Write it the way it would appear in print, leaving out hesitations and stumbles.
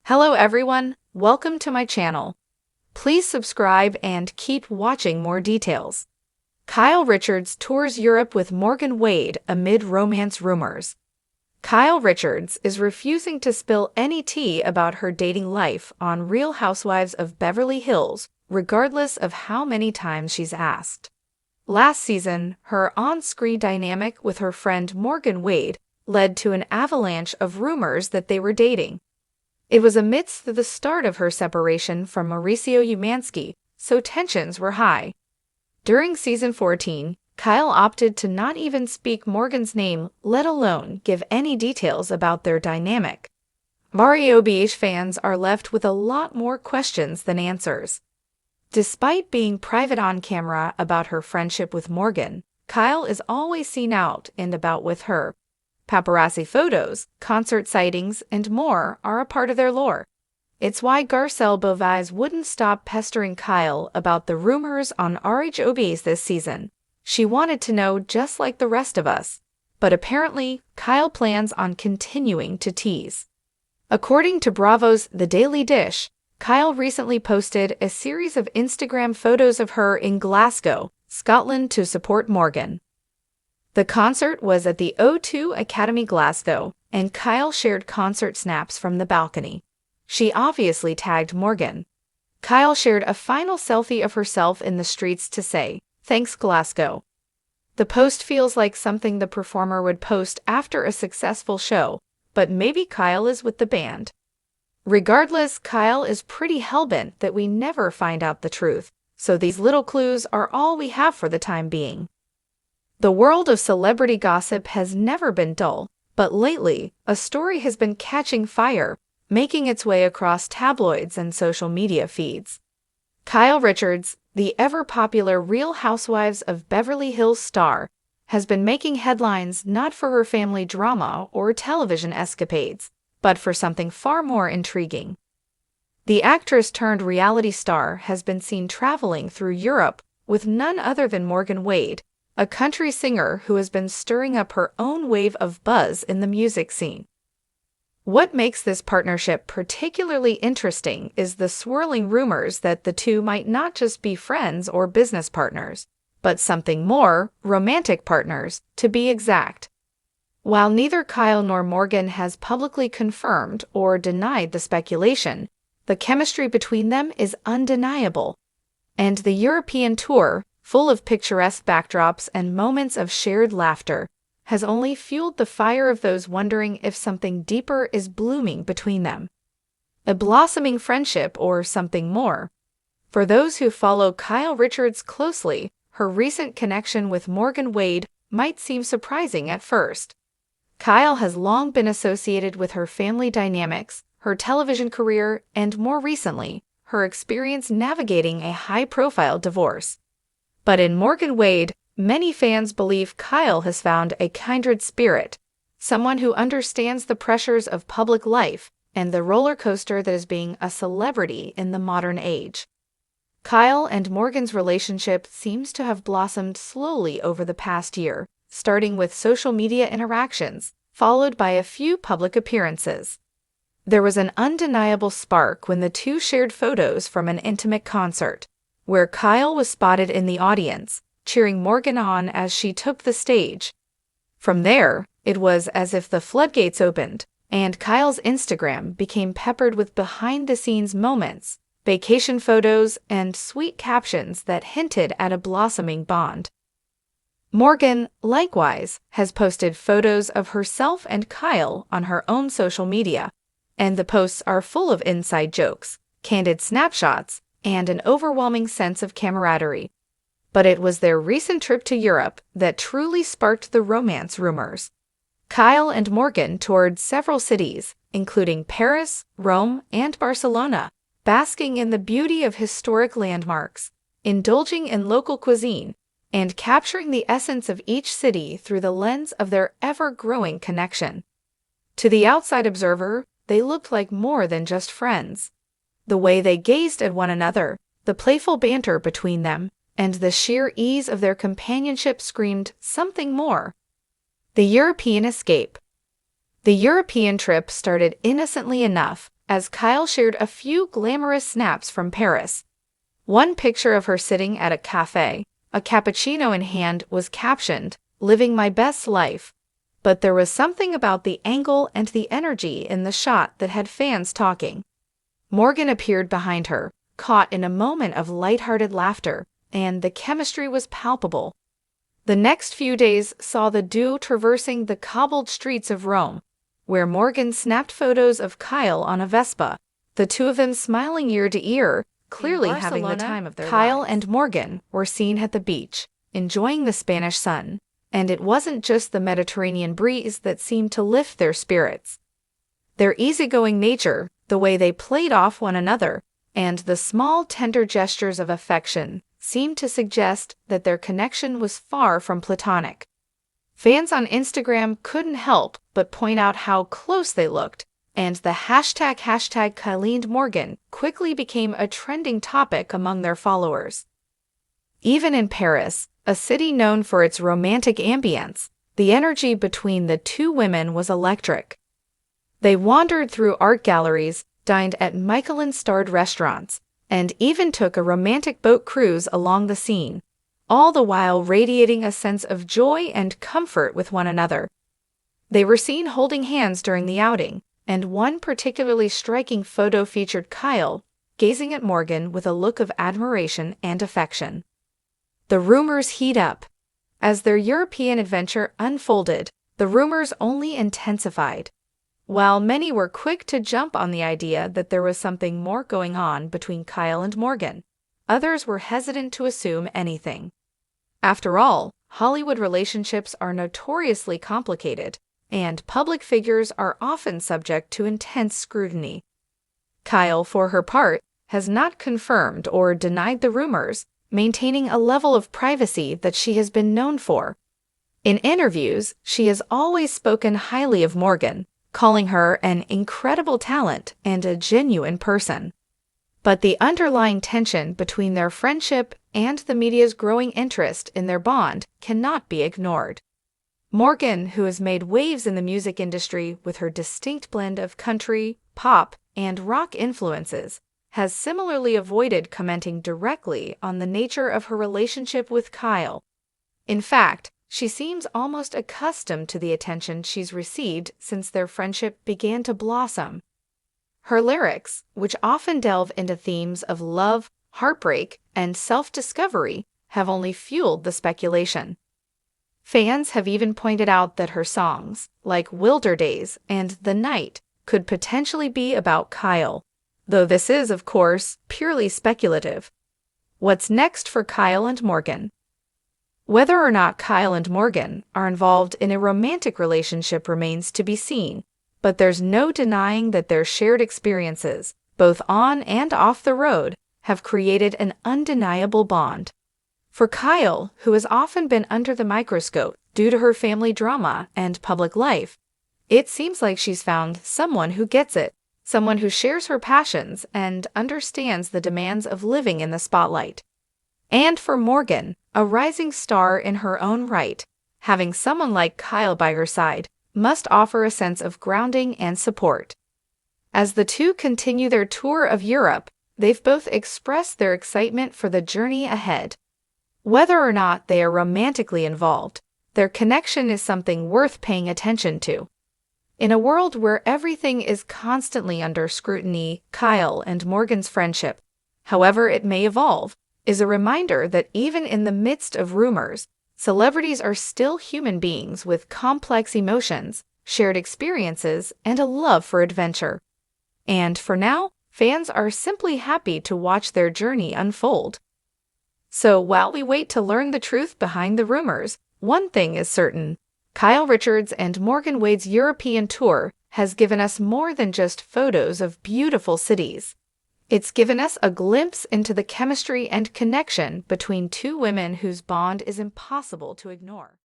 Hello everyone, welcome to my channel. Please subscribe and keep watching more details. Kyle Richards tours Europe with Morgan Wade amid romance rumors. Kyle Richards is refusing to spill any tea about her dating life on Real Housewives of Beverly Hills, regardless of how many times she's asked. Last season, her on-screen dynamic with her friend Morgan Wade led to an avalanche of rumors that they were dating. It was amidst the start of her separation from Mauricio Umansky, so tensions were high. During season 14, Kyle opted to not even speak Morgan's name, let alone give any details about their dynamic. Mario Beach fans are left with a lot more questions than answers. Despite being private on camera about her friendship with Morgan, Kyle is always seen out and about with her. Paparazzi photos, concert sightings, and more are a part of their lore. It's why Garcelle Beauvais wouldn't stop pestering Kyle about the rumors on RHOBs this season. She wanted to know just like the rest of us. But apparently, Kyle plans on continuing to tease. According to Bravo's The Daily Dish, Kyle recently posted a series of Instagram photos of her in Glasgow, Scotland to support Morgan. The concert was at the O2 Academy Glasgow, and Kyle shared concert snaps from the balcony. She obviously tagged Morgan. Kyle shared a final selfie of herself in the streets to say, "Thanks Glasgow." The post feels like something the performer would post after a successful show, but maybe Kyle is with the band. Regardless, Kyle is pretty hellbent that we never find out the truth, so these little clues are all we have for the time being. The world of celebrity gossip has never been dull, but lately, a story has been catching fire, making its way across tabloids and social media feeds. Kyle Richards, the ever-popular Real Housewives of Beverly Hills star, has been making headlines not for her family drama or television escapades, but for something far more intriguing. The actress-turned-reality star has been seen traveling through Europe with none other than Morgan Wade, a country singer who has been stirring up her own wave of buzz in the music scene. What makes this partnership particularly interesting is the swirling rumors that the two might not just be friends or business partners, but something more, romantic partners, to be exact. While neither Kyle nor Morgan has publicly confirmed or denied the speculation, the chemistry between them is undeniable. And the European tour, full of picturesque backdrops and moments of shared laughter, has only fueled the fire of those wondering if something deeper is blooming between them. A blossoming friendship or something more. For those who follow Kyle Richards closely, her recent connection with Morgan Wade might seem surprising at first. Kyle has long been associated with her family dynamics, her television career, and more recently, her experience navigating a high-profile divorce. But in Morgan Wade, many fans believe Kyle has found a kindred spirit, someone who understands the pressures of public life and the roller coaster that is being a celebrity in the modern age. Kyle and Morgan's relationship seems to have blossomed slowly over the past year, starting with social media interactions, followed by a few public appearances. There was an undeniable spark when the two shared photos from an intimate concert, where Kyle was spotted in the audience, cheering Morgan on as she took the stage. From there, it was as if the floodgates opened, and Kyle's Instagram became peppered with behind-the-scenes moments, vacation photos, and sweet captions that hinted at a blossoming bond. Morgan, likewise, has posted photos of herself and Kyle on her own social media, and the posts are full of inside jokes, candid snapshots, and an overwhelming sense of camaraderie. But it was their recent trip to Europe that truly sparked the romance rumors. Kyle and Morgan toured several cities, including Paris, Rome, and Barcelona, basking in the beauty of historic landmarks, indulging in local cuisine, and capturing the essence of each city through the lens of their ever-growing connection. To the outside observer, they looked like more than just friends. The way they gazed at one another, the playful banter between them, and the sheer ease of their companionship screamed something more. The European escape. The European trip started innocently enough, as Kyle shared a few glamorous snaps from Paris. One picture of her sitting at a cafe, a cappuccino in hand, was captioned, "Living my best life." But there was something about the angle and the energy in the shot that had fans talking. Morgan appeared behind her, caught in a moment of lighthearted laughter, and the chemistry was palpable. The next few days saw the duo traversing the cobbled streets of Rome, where Morgan snapped photos of Kyle on a Vespa, the two of them smiling ear to ear, clearly having the time of their lives. Kyle and Morgan were seen at the beach, enjoying the Spanish sun, and it wasn't just the Mediterranean breeze that seemed to lift their spirits. Their easygoing nature, the way they played off one another, and the small tender gestures of affection seemed to suggest that their connection was far from platonic. Fans on Instagram couldn't help but point out how close they looked, and the hashtag #KyleandMorgan quickly became a trending topic among their followers. Even in Paris, a city known for its romantic ambience, the energy between the two women was electric. They wandered through art galleries, dined at Michelin-starred restaurants, and even took a romantic boat cruise along the Seine, all the while radiating a sense of joy and comfort with one another. They were seen holding hands during the outing, and one particularly striking photo featured Kyle gazing at Morgan with a look of admiration and affection. The rumors heat up. As their European adventure unfolded, the rumors only intensified. While many were quick to jump on the idea that there was something more going on between Kyle and Morgan, others were hesitant to assume anything. After all, Hollywood relationships are notoriously complicated, and public figures are often subject to intense scrutiny. Kyle, for her part, has not confirmed or denied the rumors, maintaining a level of privacy that she has been known for. In interviews, she has always spoken highly of Morgan, calling her an incredible talent and a genuine person. But the underlying tension between their friendship and the media's growing interest in their bond cannot be ignored. Morgan, who has made waves in the music industry with her distinct blend of country, pop, and rock influences, has similarly avoided commenting directly on the nature of her relationship with Kyle. In fact, she seems almost accustomed to the attention she's received since their friendship began to blossom. Her lyrics, which often delve into themes of love, heartbreak, and self-discovery, have only fueled the speculation. Fans have even pointed out that her songs, like Wilder Days and The Night, could potentially be about Kyle, though this is, of course, purely speculative. What's next for Kyle and Morgan? Whether or not Kyle and Morgan are involved in a romantic relationship remains to be seen, but there's no denying that their shared experiences, both on and off the road, have created an undeniable bond. For Kyle, who has often been under the microscope due to her family drama and public life, it seems like she's found someone who gets it, someone who shares her passions and understands the demands of living in the spotlight. And for Morgan, a rising star in her own right, having someone like Kyle by her side must offer a sense of grounding and support. As the two continue their tour of Europe, they've both expressed their excitement for the journey ahead. Whether or not they are romantically involved, their connection is something worth paying attention to. In a world where everything is constantly under scrutiny, Kyle and Morgan's friendship, however it may evolve, is a reminder that even in the midst of rumors, celebrities are still human beings with complex emotions, shared experiences, and a love for adventure. And for now, fans are simply happy to watch their journey unfold. So while we wait to learn the truth behind the rumors, one thing is certain: Kyle Richards and Morgan Wade's European tour has given us more than just photos of beautiful cities. It's given us a glimpse into the chemistry and connection between two women whose bond is impossible to ignore.